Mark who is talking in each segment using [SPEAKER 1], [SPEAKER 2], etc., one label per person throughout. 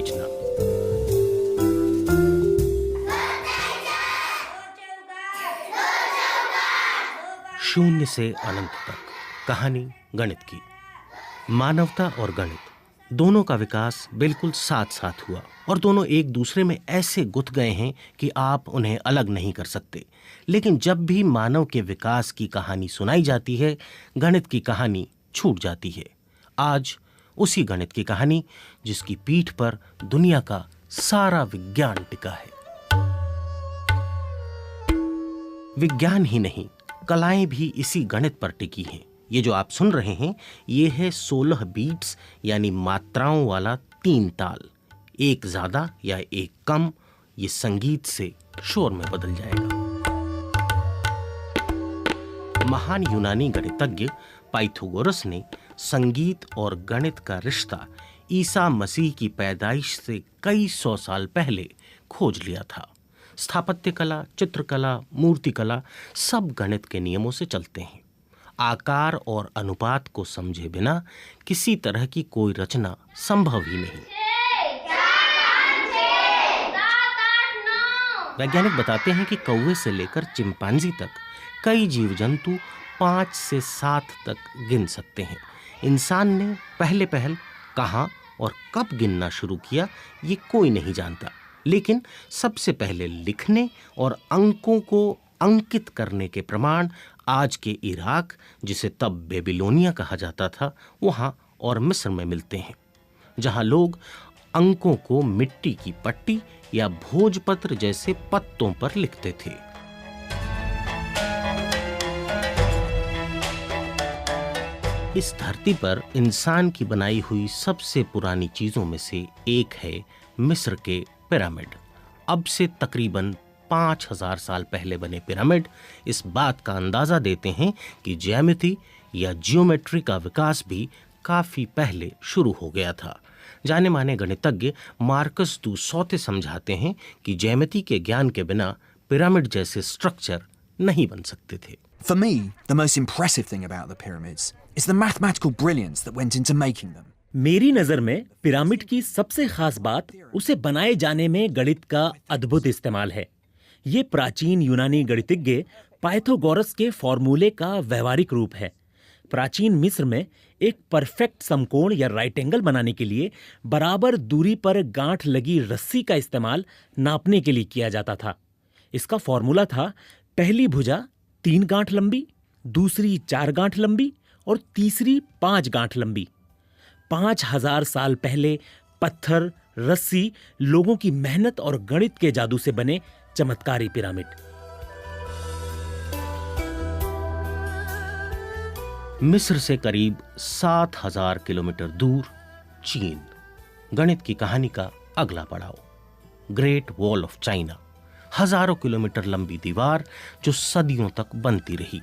[SPEAKER 1] खींचना। शून्य से अनंत तक कहानी गणित की। मानवता और गणित दोनों का विकास बिल्कुल साथ साथ हुआ और दोनों एक दूसरे में ऐसे गुथ गए हैं कि आप उन्हें अलग नहीं कर सकते। लेकिन जब भी मानव के विकास की कहानी सुनाई जाती है, गणित की कहानी छूट जाती है। आज उसी गणित की कहानी जिसकी पीठ पर दुनिया का सारा विज्ञान टिका है। विज्ञान ही नहीं, कलाएं भी इसी गणित पर टिकी हैं। ये जो आप सुन रहे हैं, ये है 16 बीट्स यानी मात्राओं वाला 3 ताल। एक ज्यादा या एक कम, ये संगीत से शोर में बदल जाएगा। महान यूनानी गणितज्ञ पाइथागोरस ने संगीत और गणित का रिश्ता ईसा मसीह की पैदाइश से कई सौ साल पहले खोज लिया था। स्थापत्य कला, चित्रकला, मूर्तिकला सब गणित के नियमों से चलते हैं। आकार और अनुपात को समझे बिना किसी तरह की कोई रचना संभव ही नहीं। वैज्ञानिक बताते हैं कि कौवे से लेकर चिंपांजी तक कई जीव जंतु 5 से 7 तक गिन सकते हैं। इंसान ने पहले कहाँ और कब गिनना शुरू किया, ये कोई नहीं जानता। लेकिन सबसे पहले लिखने और अंकों को अंकित करने के प्रमाण आज के इराक, जिसे तब बेबीलोनिया कहा जाता था, वहाँ और मिस्र में मिलते हैं, जहाँ लोग अंकों को मिट्टी की पट्टी या भोजपत्र जैसे पत्तों पर लिखते थे। इस धरती पर इंसान की बनाई हुई सबसे पुरानी चीजों में से एक है मिस्र के पिरामिड। अब से तकरीबन 5000 साल पहले बने पिरामिड इस बात का अंदाजा देते हैं कि ज्यामिति या जियोमेट्री का विकास भी काफी पहले शुरू हो गया था। जाने माने गणितज्ञ मार्कस दू सौते समझाते हैं कि ज्यामिति के ज्ञान के बिना पिरामिड जैसे स्ट्रक्चर नहीं बन सकते थे।
[SPEAKER 2] For me, the most impressive thing about the pyramids is the mathematical brilliance that went into making them.
[SPEAKER 3] मेरी नजर में पिरामिड की सबसे खास बात उसे बनाए जाने में गणित का अद्भुत इस्तेमाल है। ये प्राचीन यूनानी गणितज्ञ पाइथागोरस के फॉर्मूले का व्यवहारिक रूप है। प्राचीन मिस्र में एक परफेक्ट समकोण या राइट एंगल बनाने के लिए बराबर दूरी पर गांठ लगी रस्सी का इस्तेमाल नापने के लिए किया जाता था। इसका फॉर्मूला था, पहली भुजा 3 गांठ लंबी, दूसरी 4 गांठ लंबी और तीसरी 5 गांठ लंबी। 5000 साल पहले पत्थर, रस्सी, लोगों की मेहनत और गणित के जादू से बने चमत्कारी पिरामिड।
[SPEAKER 1] मिस्र से करीब 7000 किलोमीटर दूर चीन। गणित की कहानी का अगला पड़ाव, ग्रेट वॉल ऑफ चाइना। हजारों किलोमीटर लंबी दीवार जो सदियों तक बनती रही।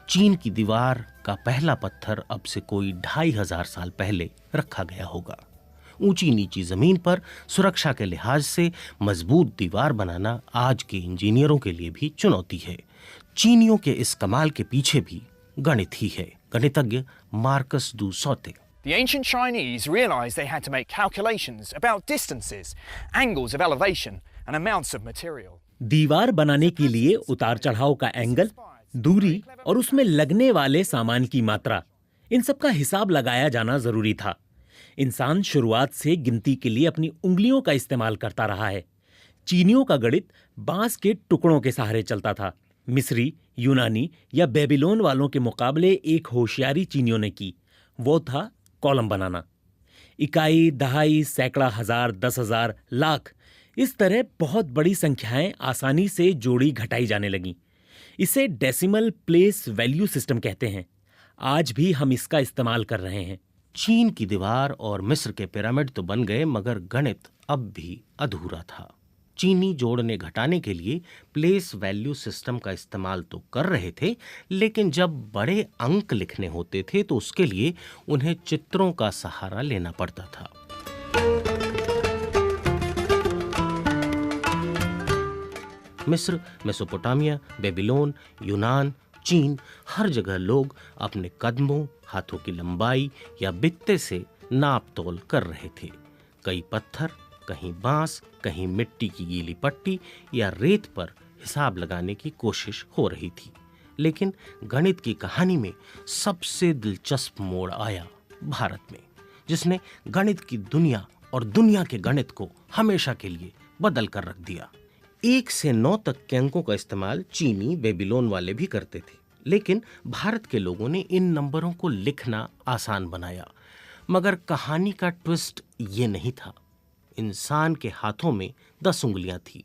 [SPEAKER 1] चीन की दीवार का पहला पत्थर अब से कोई 2500 साल पहले रखा गया होगा। ऊंची नीची जमीन पर सुरक्षा के लिहाज से मजबूत दीवार बनाना आज के इंजीनियरों के लिए भी चुनौती है। चीनियों के इस कमाल के पीछे भी गणित ही है। गणितज्ञ मार्कस दू saute.
[SPEAKER 4] The ancient Chinese realized they had to make calculations about distances, angles of elevation and amounts of material.
[SPEAKER 3] दीवार बनाने के लिए उतार चढ़ाव का एंगल, दूरी और उसमें लगने वाले सामान की मात्रा, इन सब का हिसाब लगाया जाना जरूरी था। इंसान शुरुआत से गिनती के लिए अपनी उंगलियों का इस्तेमाल करता रहा है। चीनियों का गणित बांस के टुकड़ों के सहारे चलता था। मिस्री, यूनानी या बेबीलोन वालों के मुकाबले एक होशियारी चीनियों ने की, वो था कॉलम बनाना। इकाई, दहाई, सैकड़ा, हजार, 10,000, लाख, इस तरह बहुत बड़ी संख्याएं आसानी से जोड़ी घटाई जाने लगीं। इसे डेसिमल प्लेस वैल्यू सिस्टम कहते हैं। आज भी हम इसका इस्तेमाल कर रहे हैं।
[SPEAKER 1] चीन की दीवार और मिस्र के पिरामिड तो बन गए, मगर गणित अब भी अधूरा था। चीनी जोड़ने घटाने के लिए प्लेस वैल्यू सिस्टम का इस्तेमाल तो कर रहे थे, लेकिन जब बड़े अंक लिखने होते थे तो उसके लिए उन्हें चित्रों का सहारा लेना पड़ता था। मिस्र, मेसोपोटामिया, बेबीलोन, यूनान, चीन, हर जगह लोग अपने कदमों, हाथों की लंबाई या बित्ते से नाप तोल कर रहे थे। कई पत्थर, कहीं बांस, कहीं मिट्टी की गीली पट्टी या रेत पर हिसाब लगाने की कोशिश हो रही थी। लेकिन गणित की कहानी में सबसे दिलचस्प मोड़ आया भारत में, जिसने गणित की दुनिया और दुनिया के गणित को हमेशा के लिए बदल कर रख दिया। 1 से 9 तक के अंकों का इस्तेमाल चीनी बेबीलोन वाले भी करते थे, लेकिन भारत के लोगों ने इन नंबरों को लिखना आसान बनाया। मगर कहानी का ट्विस्ट ये नहीं था। इंसान के हाथों में 10 उंगलियां थी।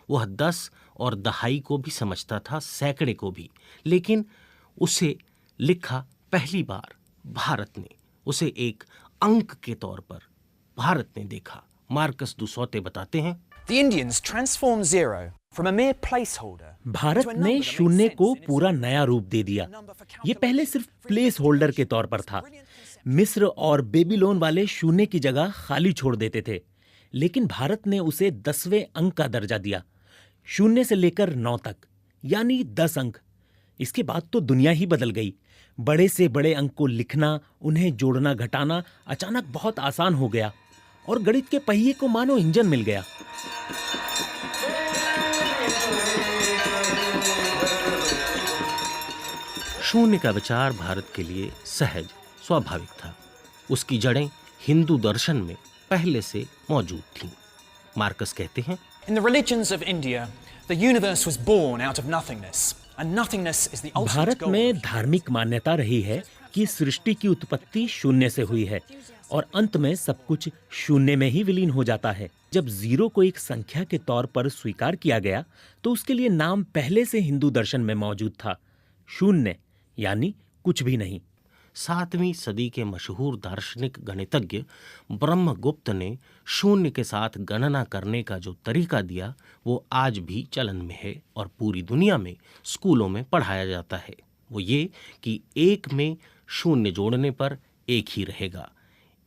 [SPEAKER 1] वह 10 और दहाई को भी समझता था, सैकड़े को भी, लेकिन उसे लिखा पहली बार भारत ने, उसे एक अंक के तौर पर भारत ने देखा। मार्कस दुसौते बताते हैं,
[SPEAKER 4] The Indians transformed zero from a mere placeholder.
[SPEAKER 3] Bharat ने शून्य को पूरा नया रूप दे दिया। ये पहले सिर्फ प्लेस होल्डर के तौर पर था। मिस्र और बेबीलोन वाले शून्य की जगह खाली छोड़ देते थे, लेकिन भारत ने उसे 10वें अंक का दर्जा दिया, 0 से लेकर 9 तक, यानी 10 अंक। इसके बाद तो दुनिया ही बदल गई। बड़े से बड़े अंक को लिखना, उन्हें जोड़ना घटाना अचानक बहुत आसान हो गया और गणित के पहिए को मानो इंजन मिल गया।
[SPEAKER 1] शून्य का विचार भारत के लिए सहज, स्वाभाविक था। उसकी जड़ें हिंदू दर्शन में पहले से मौजूद थीं। मार्कस कहते हैं,
[SPEAKER 4] In the religions of India, the universe was born out of nothingness, and nothingness is the ultimate
[SPEAKER 3] Bharat
[SPEAKER 4] goal.
[SPEAKER 3] में धार्मिक मान्यता रही है कि सृष्टि की उत्पत्ति शून्य से हुई है और अंत में सब कुछ शून्य में ही विलीन हो जाता है। जब जीरो को एक संख्या के तौर पर स्वीकार किया गया तो उसके लिए नाम पहले से हिंदू दर्शन में मौजूद था, शून्य, यानी कुछ भी नहीं।
[SPEAKER 1] 7वीं सदी के मशहूर दार्शनिक गणितज्ञ ब्रह्मगुप्त ने शून्य के साथ गणना करने का जो तरीका दिया, वो आज भी चलन में है और पूरी दुनिया में स्कूलों में पढ़ाया जाता है। वो ये कि 1 में शून्य जोड़ने पर 1 ही रहेगा,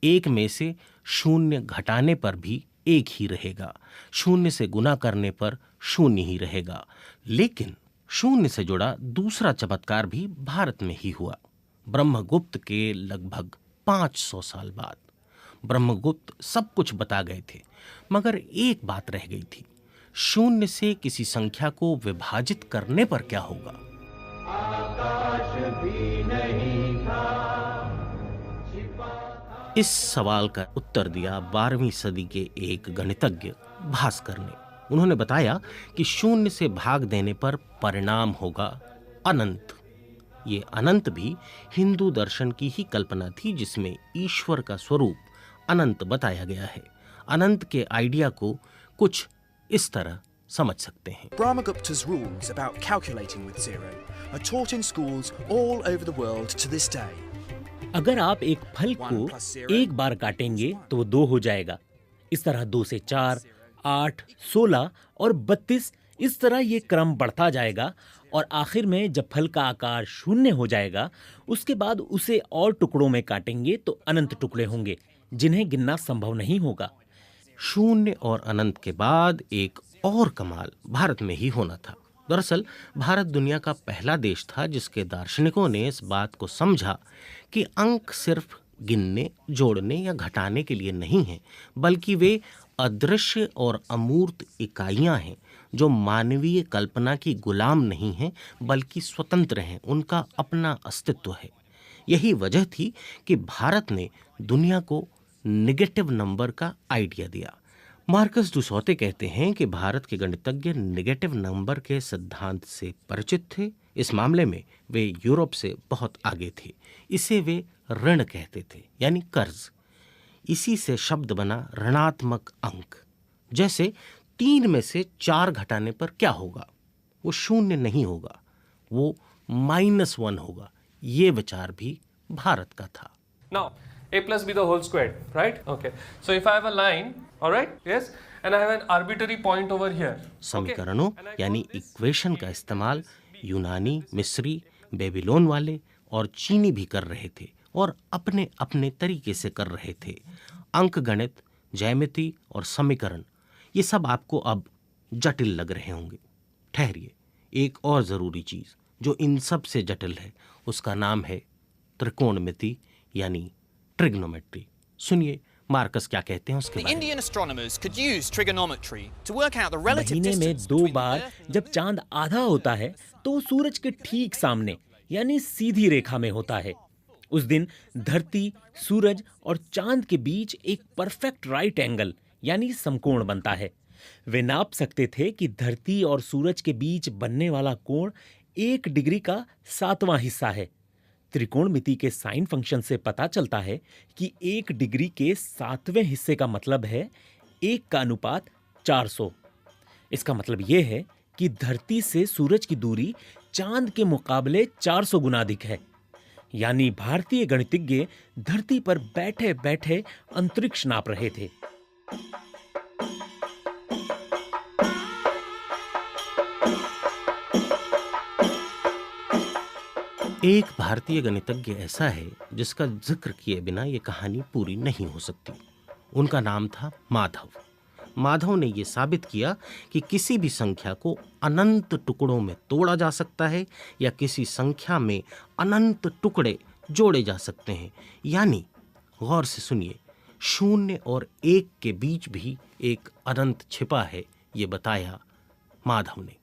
[SPEAKER 1] 1 में से शून्य घटाने पर भी 1 ही रहेगा, शून्य से गुना करने पर शून्य ही रहेगा। लेकिन शून्य से जुड़ा दूसरा चमत्कार भी भारत में ही हुआ। ब्रह्मगुप्त के लगभग 500 साल बाद ब्रह्मगुप्त सब कुछ बता गए थे, मगर एक बात रह गई थी, शून्य से किसी संख्या को विभाजित करने पर क्या होगा। इस सवाल का उत्तर दिया 12वीं सदी के एक गणितज्ञ भास्कर ने। उन्होंने बताया कि शून्य से भाग देने पर परिणाम होगा अनंत। ये अनंत भी हिंदू दर्शन की ही कल्पना थी, जिसमें ईश्वर का स्वरूप अनंत बताया गया है। अनंत के आइडिया को कुछ इस तरह समझ सकते हैं।
[SPEAKER 2] Brahmagupta's rules about calculating with zero are taught in schools all over the world to this day.
[SPEAKER 3] अगर आप एक फल को एक बार काटेंगे तो वो 2 हो जाएगा। इस तरह 2 से 4, 8, 16 और 32, इस तरह ये क्रम बढ़ता जाएगा और आखिर में जब फल का आकार 0 हो जाएगा, उसके बाद उसे और टुकड़ों में काटेंगे तो अनंत टुकड़े होंगे जिन्हें गिनना संभव नहीं होगा।
[SPEAKER 1] शून्य और अनंत के बाद एक और कमाल भारत में ही होना था। दरअसल भारत दुनिया का पहला देश था जिसके दार्शनिकों ने इस बात को समझा कि अंक सिर्फ गिनने, जोड़ने या घटाने के लिए नहीं हैं, बल्कि वे अदृश्य और अमूर्त इकाइयां हैं जो मानवीय कल्पना की गुलाम नहीं हैं बल्कि स्वतंत्र हैं, उनका अपना अस्तित्व है। यही वजह थी कि भारत ने दुनिया को नेगेटिव नंबर का आइडिया दिया। मार्कस दुसौते कहते हैं कि भारत के गणितज्ञ नेगेटिव नंबर के सिद्धांत से परिचित थे। इस मामले में वे यूरोप से बहुत आगे थे। इसे वे ऋण कहते थे, यानी कर्ज। इसी से शब्द बना ऋणात्मक अंक। जैसे 3 में से 4 घटाने पर क्या होगा? वो 0 नहीं होगा, वो -1 होगा। ये विचार भी भारत का था।
[SPEAKER 5] Now, a plus b the whole squared, right? Okay. So if I have a line, all right, yes, and I have an arbitrary point over here.
[SPEAKER 1] समीकरणों यानी इक्वेशन का इस्तेमाल यूनानी, मिस्री, बेबीलोन वाले और चीनी भी कर रहे थे और अपने अपने तरीके से कर रहे थे। अंक गणित, ज्यामिति और समीकरण, ये सब आपको अब जटिल लग रहे होंगे। ठहरिए, एक और ज़रूरी चीज़ जो इन सब से जटिल है उसका नाम है त्रिकोणमिति यानी ट्रिग्नोमेट्री। सुनिए मार्कस क्या कहते हैं उसके
[SPEAKER 4] The
[SPEAKER 1] बारे में।
[SPEAKER 4] Indian astronomers could use trigonometry to work out the relative
[SPEAKER 3] महीने में
[SPEAKER 4] distance
[SPEAKER 3] 2
[SPEAKER 4] between the
[SPEAKER 3] bar
[SPEAKER 4] Earth and
[SPEAKER 3] जब
[SPEAKER 4] the
[SPEAKER 3] चांद आधा होता है तो वो सूरज के ठीक सामने यानी सीधी रेखा में होता है। उस दिन धरती, सूरज और चांद के बीच एक परफेक्ट राइट एंगल यानी समकोण बनता है। वे नाप सकते थे कि धरती और सूरज के बीच बनने वाला कोण 1 डिग्री का 7वां हिस्सा है। त्रिकोणमिति के साइन फंक्शन से पता चलता है कि 1 डिग्री के 7वें हिस्से का मतलब है 1 का अनुपात 400। इसका मतलब यह है कि धरती से सूरज की दूरी चांद के मुकाबले 400 गुना अधिक है। यानी भारतीय गणितज्ञ धरती पर बैठे बैठे अंतरिक्ष नाप रहे थे।
[SPEAKER 1] एक भारतीय गणितज्ञ ऐसा है जिसका जिक्र किए बिना ये कहानी पूरी नहीं हो सकती। उनका नाम था माधव। माधव ने यह साबित किया कि किसी भी संख्या को अनंत टुकड़ों में तोड़ा जा सकता है या किसी संख्या में अनंत टुकड़े जोड़े जा सकते हैं। यानी गौर से सुनिए, 0 और 1 के बीच भी एक अनंत छिपा है, ये बताया माधव ने।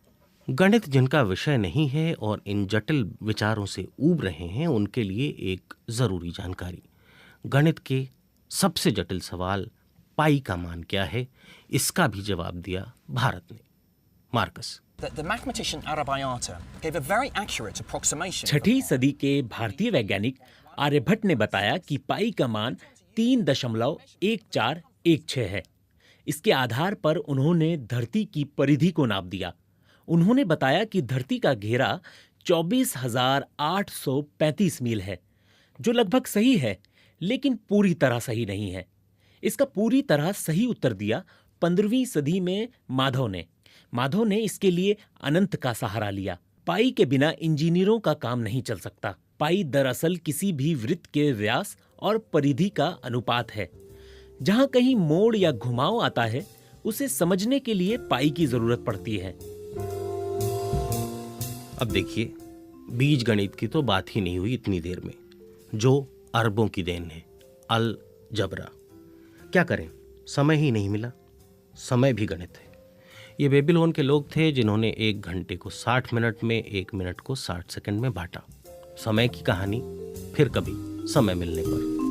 [SPEAKER 1] गणित जिनका विषय नहीं है और इन जटिल विचारों से ऊब रहे हैं, उनके लिए एक जरूरी जानकारी। गणित के सबसे जटिल सवाल पाई का मान क्या है, इसका भी जवाब दिया भारत ने। Marcus.
[SPEAKER 4] The mathematician Aryabhata gave a very accurate approximation.
[SPEAKER 3] 6ठी सदी के भारतीय वैज्ञानिक आर्यभट्ट ने बताया कि पाई का मान 3.1416 है। इसके आधार पर उन्होंने धरती की परिधि को नाप दिया। उन्होंने बताया कि धरती का घेरा 24,835 मील है, जो लगभग सही है, लेकिन पूरी तरह सही नहीं है। इसका पूरी तरह सही उत्तर दिया 15वीं सदी में माधव ने। माधव ने इसके लिए अनंत का सहारा लिया। पाई के बिना इंजीनियरों का काम नहीं चल सकता। पाई दरअसल किसी भी वृत्त के व्यास और परिधि का अनुपात है। जहां कहीं मोड़ या घुमाव आता है, उसे समझने के लिए पाई की जरूरत पड़ती है।
[SPEAKER 1] अब देखिए, बीज गणित की तो बात ही नहीं हुई इतनी देर में, जो अरबों की देन है, अल जबरा। क्या करें, समय ही नहीं मिला। समय भी गणित है। ये बेबीलोन के लोग थे जिन्होंने 1 घंटे को 60 मिनट में, 1 मिनट को 60 सेकंड में बांटा। समय की कहानी फिर कभी समय मिलने पर।